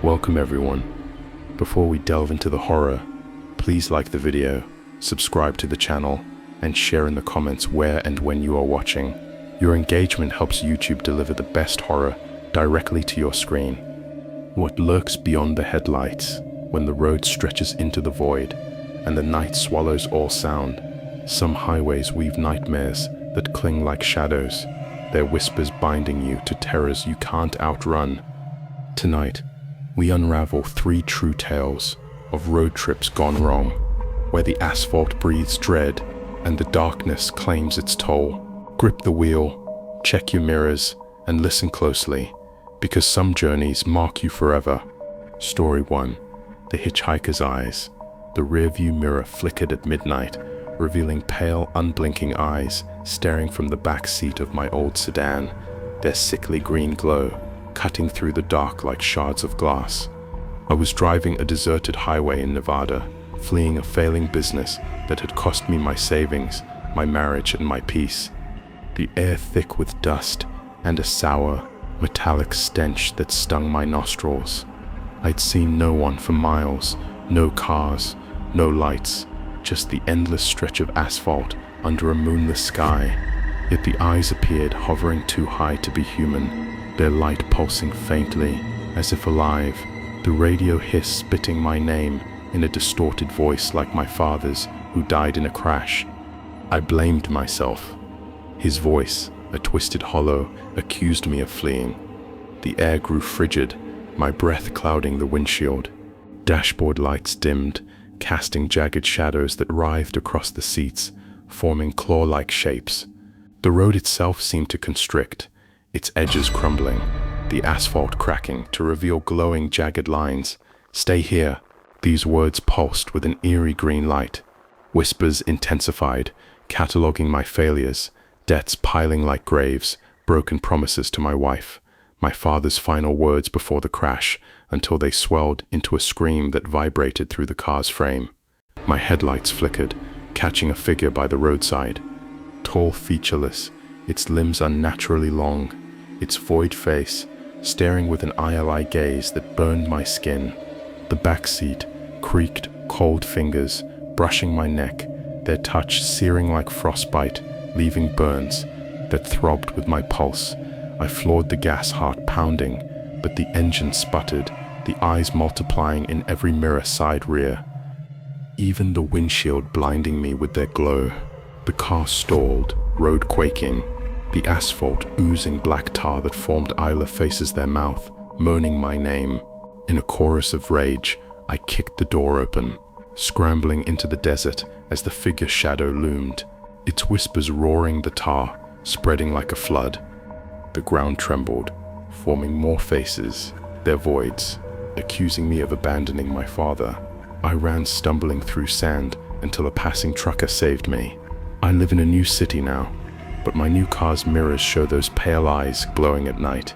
Welcome everyone. Before we delve into the horror, please like the video, subscribe to the channel, and share in the comments where and when you are watching. Your engagement helps YouTube deliver the best horror directly to your screen. What lurks beyond the headlights when the road stretches into the void and the night swallows all sound? Some highways weave nightmares that cling like shadows, their whispers binding you to terrors you can't outrun. Tonight, we unravel 3 true tales of road trips gone wrong, where the asphalt breathes dread and the darkness claims its toll. Grip the wheel, check your mirrors, and listen closely, because some journeys mark you forever. Story 1. The Hitchhiker's Eyes. The rearview mirror flickered at midnight, revealing pale, unblinking eyes staring from the back seat of my old sedan, their sickly green glow cutting through the dark like shards of glass. I was driving a deserted highway in Nevada, fleeing a failing business that had cost me my savings, my marriage, and my peace. The air thick with dust and a sour, metallic stench that stung my nostrils. I'd seen no one for miles, no cars, no lights, just the endless stretch of asphalt under a moonless sky. Yet the eyes appeared hovering too high to be human, their light pulsing faintly, as if alive, the radio hiss spitting my name in a distorted voice like my father's, who died in a crash. I blamed myself. His voice, a twisted hollow, accused me of fleeing. The air grew frigid, my breath clouding the windshield. Dashboard lights dimmed, casting jagged shadows that writhed across the seats, forming claw-like shapes. The road itself seemed to constrict, its edges crumbling, the asphalt cracking to reveal glowing, jagged lines. "Stay here." These words pulsed with an eerie green light. Whispers intensified, cataloging my failures, debts piling like graves, broken promises to my wife, my father's final words before the crash, until they swelled into a scream that vibrated through the car's frame. My headlights flickered, catching a figure by the roadside. Tall, featureless, its limbs unnaturally long, its void face staring with an eye gaze that burned my skin. The back seat creaked, cold fingers brushing my neck, their touch searing like frostbite, leaving burns that throbbed with my pulse. I floored the gas, heart pounding, but the engine sputtered, the eyes multiplying in every mirror side rear, even the windshield blinding me with their glow. The car stalled, road quaking, the asphalt oozing black tar that formed Isla faces their mouth, moaning my name. In a chorus of rage, I kicked the door open, scrambling into the desert as the figure's shadow loomed, its whispers roaring the tar, spreading like a flood. The ground trembled, forming more faces, their voids, accusing me of abandoning my father. I ran stumbling through sand until a passing trucker saved me. I live in a new city now, but my new car's mirrors show those pale eyes glowing at night.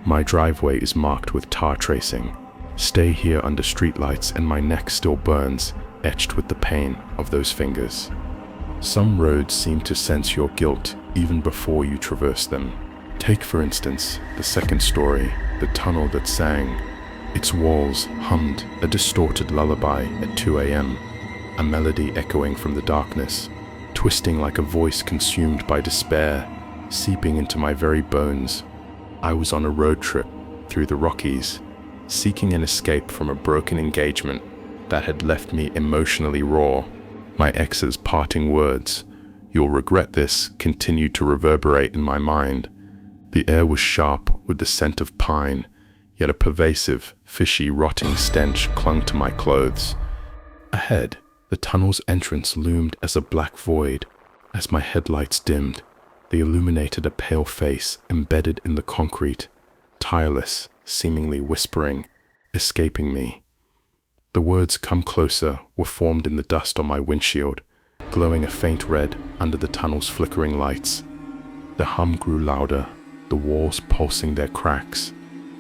My driveway is marked with tar tracing. Stay here under streetlights and my neck still burns, etched with the pain of those fingers. Some roads seem to sense your guilt even before you traverse them. Take, for instance, the second story, the tunnel that sang. Its walls hummed a distorted lullaby at 2 a.m., a melody echoing from the darkness, twisting like a voice consumed by despair, seeping into my very bones. I was on a road trip through the Rockies, seeking an escape from a broken engagement that had left me emotionally raw. My ex's parting words, "You'll regret this," continued to reverberate in my mind. The air was sharp with the scent of pine, yet a pervasive, fishy, rotting stench clung to my clothes. Ahead, the tunnel's entrance loomed as a black void. As my headlights dimmed, they illuminated a pale face embedded in the concrete, tireless, seemingly whispering, escaping me. The words "come closer" were formed in the dust on my windshield, glowing a faint red under the tunnel's flickering lights. The hum grew louder, the walls pulsing their cracks,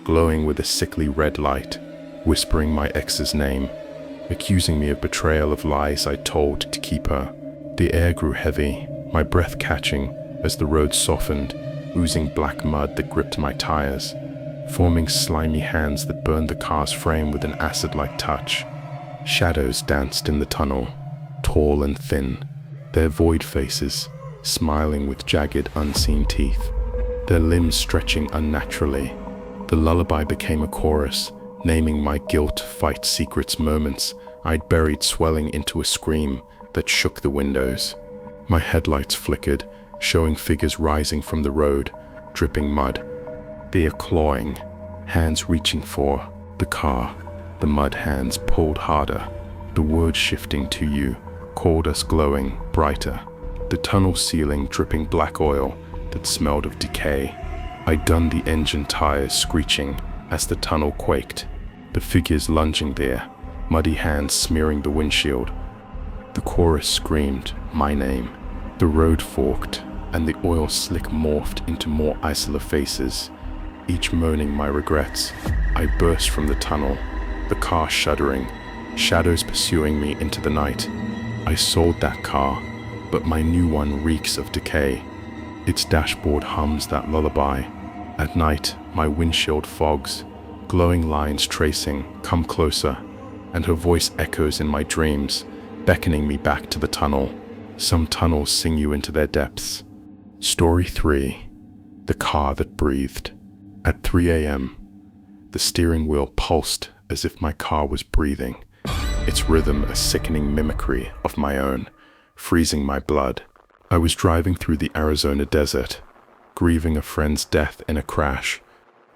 glowing with a sickly red light, whispering my ex's name, accusing me of betrayal of lies I told to keep her. The air grew heavy, my breath catching as the road softened, oozing black mud that gripped my tires. forming slimy hands that burned the car's frame with an acid-like touch. Shadows danced in the tunnel, tall and thin, their void faces smiling with jagged, unseen teeth, their limbs stretching unnaturally. The lullaby became a chorus, naming my guilt, fight, secrets, moments I'd buried, swelling into a scream that shook the windows. My headlights flickered, showing figures rising from the road, dripping mud. Ear clawing, hands reaching for the car. The mud hands pulled harder. The words shifting to you called us, glowing brighter. The tunnel ceiling dripping black oil that smelled of decay. I gunned the engine tires, screeching as the tunnel quaked. The figures lunging there, muddy hands smearing the windshield. The chorus screamed my name. The road forked, and the oil slick morphed into more Isola faces, each moaning my regrets. I burst from the tunnel, the car shuddering, shadows pursuing me into the night. I sold that car, but my new one reeks of decay. Its dashboard hums that lullaby. At night, my windshield fogs, glowing lines tracing, come closer, and her voice echoes in my dreams, beckoning me back to the tunnel. Some tunnels sing you into their depths. Story 3. The car that breathed. At 3 a.m., the steering wheel pulsed as if my car was breathing, its rhythm a sickening mimicry of my own, freezing my blood. I was driving through the Arizona desert, grieving a friend's death in a crash.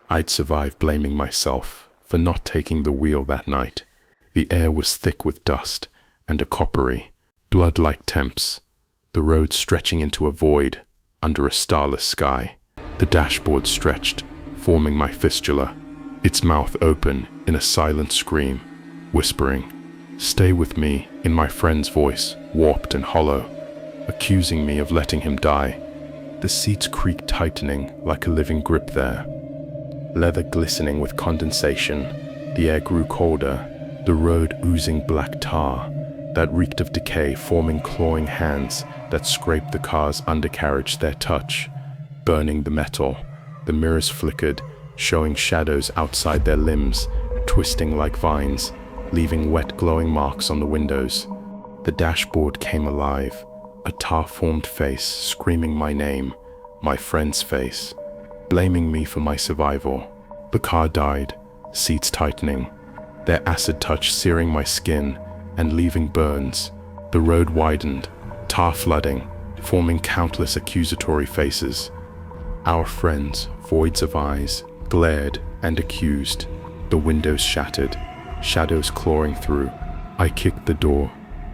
I'd survived, blaming myself for not taking the wheel that night. The air was thick with dust and a coppery, blood-like temps, the road stretching into a void under a starless sky. The dashboard stretched, forming my fistula, its mouth open in a silent scream, whispering, "Stay with me," in my friend's voice, warped and hollow, accusing me of letting him die. The seats creaked, tightening like a living grip there, leather glistening with condensation. The air grew colder, the road oozing black tar that reeked of decay, forming clawing hands that scraped the car's undercarriage, their touch burning the metal. The mirrors flickered, showing shadows outside their limbs, twisting like vines, leaving wet glowing marks on the windows. The dashboard came alive, a tar-formed face screaming my name, my friend's face, blaming me for my survival. The car died, seats tightening, their acid touch searing my skin and leaving burns. The road widened, tar flooding, forming countless accusatory faces. Our friends, voids of eyes, glared and accused. The windows shattered, shadows clawing through. I kicked the door,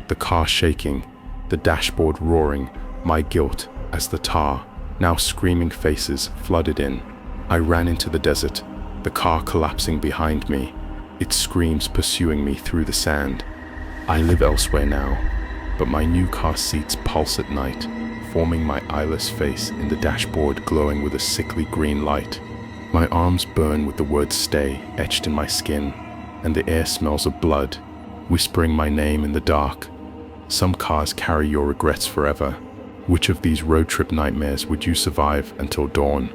the car shaking, the dashboard roaring, my guilt as the tar, now screaming faces flooded in. I ran into the desert, the car collapsing behind me, its screams pursuing me through the sand. I live elsewhere now, but my new car seats pulse at night, forming my eyeless face in the dashboard glowing with a sickly green light. My arms burn with the word "stay" etched in my skin, and the air smells of blood, whispering my name in the dark. Some cars carry your regrets forever. Which of these road trip nightmares would you survive until dawn?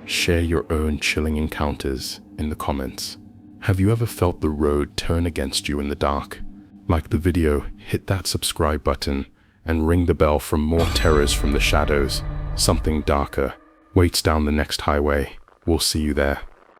Share your own chilling encounters in the comments. Have you ever felt the road turn against you in the dark? Like the video, hit that subscribe button, and ring the bell for more terrors from the shadows. Something darker waits down the next highway. We'll see you there.